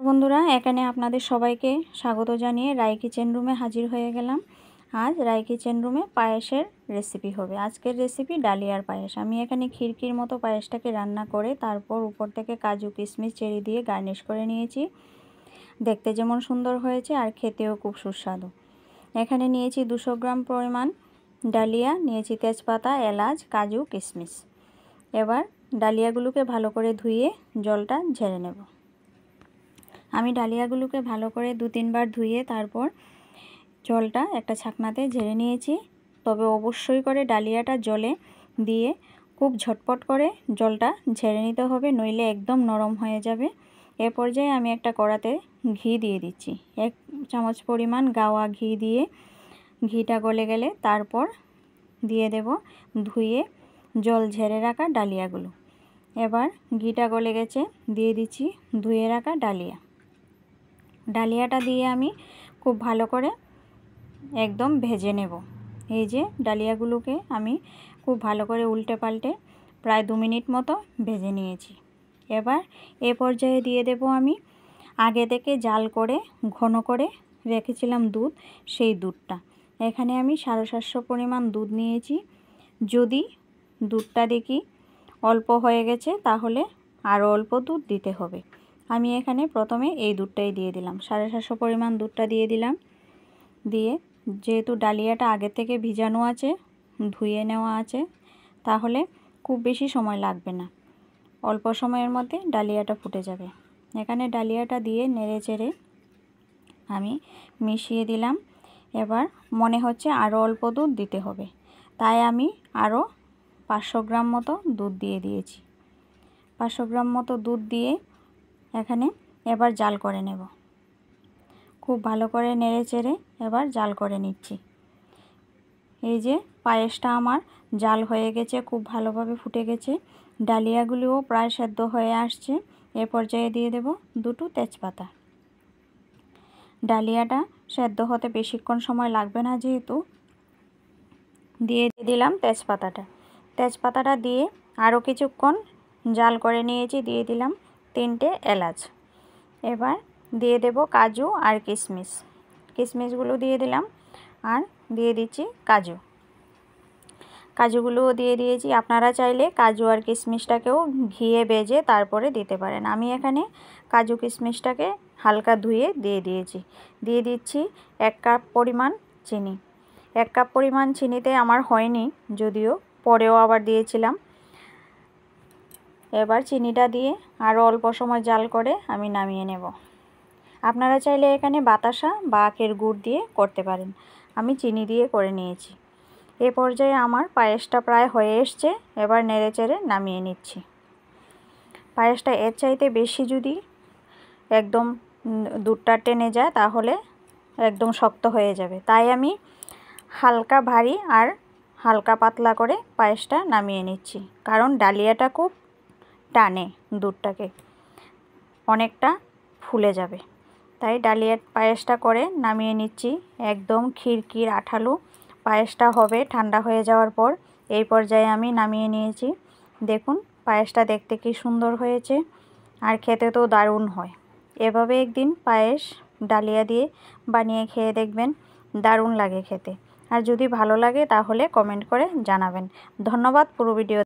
বন্ধুরা, এখানে আপনাদের সবাইকে স্বাগত জানিয়ে রাই কিচেন রুমে হাজির হয়ে গেলাম। আজ রাই কিচেন রুমে পায়েসের রেসিপি হবে। আজকের রেসিপি ডালিয়ার পায়েস। আমি এখানে খিরকির মতো পায়েসটাকে রান্না করে তারপর উপর থেকে কাজু কিশমিশ চেরি দিয়ে গার্নিশ করে নিয়েছি। দেখতে যেমন সুন্দর হয়েছে আর খেতেও খুব সুস্বাদু। এখানে নিয়েছি 200 গ্রাম পরিমাণ ডালিয়া, নিয়েছি তেজপাতা, এলাচ, কাজু, কিশমিশ। এবার ডালিয়াগুলোকে ভালো করে ধুয়ে জলটা ঝেড়ে নেব। আমি ডালিয়াগুলোকে ভালো করে 2-3 বার ধুয়ে তারপর জলটা একটা ছাকনাতে ঝেড়ে নিয়েছি। তবে অবশ্যই করে ডালিয়াটা জলে দিয়ে খুব ঝটপট করে জলটা ঝেড়ে নিতে হবে, নইলে একদম নরম হয়ে যাবে। এ পর্যায়ে আমি একটা কড়াতে ঘি দিয়ে দিচ্ছি। 1 চামচ পরিমাণ গাওয়া ঘি দিয়ে ঘিটা গলে গেলে তারপর দিয়ে দেব ধুয়ে জল ঝেড়ে রাখা ডালিয়াগুলো। এবার ঘিটা গলে গেছে, দিয়ে দিচ্ছি ধুয়ে রাখা ডালিয়াটা দিয়ে আমি খুব ভালো করে একদম ভেজে নেব। এই যে ডালিয়াগুলোকে আমি খুব ভালো করে উল্টে পাল্টে প্রায় 2 মিনিট মতো ভেজে নিয়েছি। এবার এ পর্যায়ে দিয়ে দেব আমি আগে থেকে জাল করে ঘন করে রেখেছিলাম দুধ, সেই দুধটা। এখানে আমি 750 পরিমাণ দুধ নিয়েছি। যদি দুধটা দেখি অল্প হয়ে গেছে তাহলে আরও অল্প দুধ দিতে হবে। আমি এখানে প্রথমে এই দুধটাই দিয়ে দিলাম, 750 পরিমাণ দুধটা দিয়ে দিলাম। দিয়ে যেহেতু ডালিয়াটা আগে থেকে ভিজানো আছে, ধুয়ে নেওয়া আছে, তাহলে খুব বেশি সময় লাগবে না, অল্প সময়ের মধ্যে ডালিয়াটা ফুটে যাবে। এখানে ডালিয়াটা দিয়ে নেড়ে চেড়ে আমি মিশিয়ে দিলাম। এবার মনে হচ্ছে আরও অল্প দুধ দিতে হবে, তাই আমি আরও 500 গ্রাম মতো দুধ দিয়ে দিয়েছি। 500 গ্রাম মতো দুধ দিয়ে এখানে এবার জাল করে নেব। খুব ভালো করে নেড়ে চেড়ে এবার জাল করে নিচ্ছি। এই যে পায়েসটা আমার জাল হয়ে গেছে, খুব ভালোভাবে ফুটে গেছে, ডালিয়াগুলিও প্রায় সেদ্ধ হয়ে আসছে। এ পর্যায়ে দিয়ে দেব 2টো তেজপাতা। ডালিয়াটা সেদ্ধ হতে বেশিক্ষণ সময় লাগবে না, যেহেতু দিয়ে দিলাম তেজপাতাটা দিয়ে আরও কিছুক্ষণ জাল করে নিয়েছি। দিয়ে দিলাম 3টে এলাচ। এবার দিয়ে দেব কাজু আর কিশমিশগুলো দিয়ে দিলাম, আর দিয়ে দিচ্ছি কাজুগুলোও দিয়ে দিয়েছি। আপনারা চাইলে কাজু আর কিশমিশটাকেও ঘিয়ে ভেজে তারপরে দিতে পারেন। আমি এখানে কাজু কিশমিশটাকে হালকা ধুয়ে দিয়ে দিয়েছি। দিয়ে দিচ্ছি 1 কাপ পরিমাণ চিনি। 1 কাপ পরিমাণ চিনিতে আমার হয়নি, যদিও পরেও আবার দিয়েছিলাম। এবার চিনিটা দিয়ে আরও অল্প সময় জাল করে আমি নামিয়ে নেব। আপনারা চাইলে এখানে বাতাসা বা আখের গুড় দিয়ে করতে পারেন, আমি চিনি দিয়ে করে নিয়েছি। এ পর্যায়ে আমার পায়েসটা প্রায় হয়ে এসছে। এবার নেড়ে চেড়ে নামিয়ে নিচ্ছি। পায়েসটা এর চাইতে বেশি যদি একদম দুধটা টেনে যায় তাহলে একদম শক্ত হয়ে যাবে, তাই আমি হালকা ভারী আর হালকা পাতলা করে পায়েসটা নামিয়ে নিচ্ছি। কারণ ডালিয়াটা খুব টানে, দুধটাকে অনেকটা ফুলে যাবে, তাই ডালিয়ার পায়েসটা করে নামিয়ে নিচ্ছি। একদম খিরকির আঠালো পায়েসটা হবে ঠান্ডা হয়ে যাওয়ার পর। এই পর্যায়ে আমি নামিয়ে নিয়েছি। দেখুন পায়েসটা দেখতে কি সুন্দর হয়েছে, আর খেতে তো দারুণ হয়। এভাবে একদিন পায়েস ডালিয়া দিয়ে বানিয়ে খেয়ে দেখবেন, দারুণ লাগে খেতে। আর যদি ভালো লাগে তাহলে কমেন্ট করে জানাবেন। ধন্যবাদ পুরো ভিডিও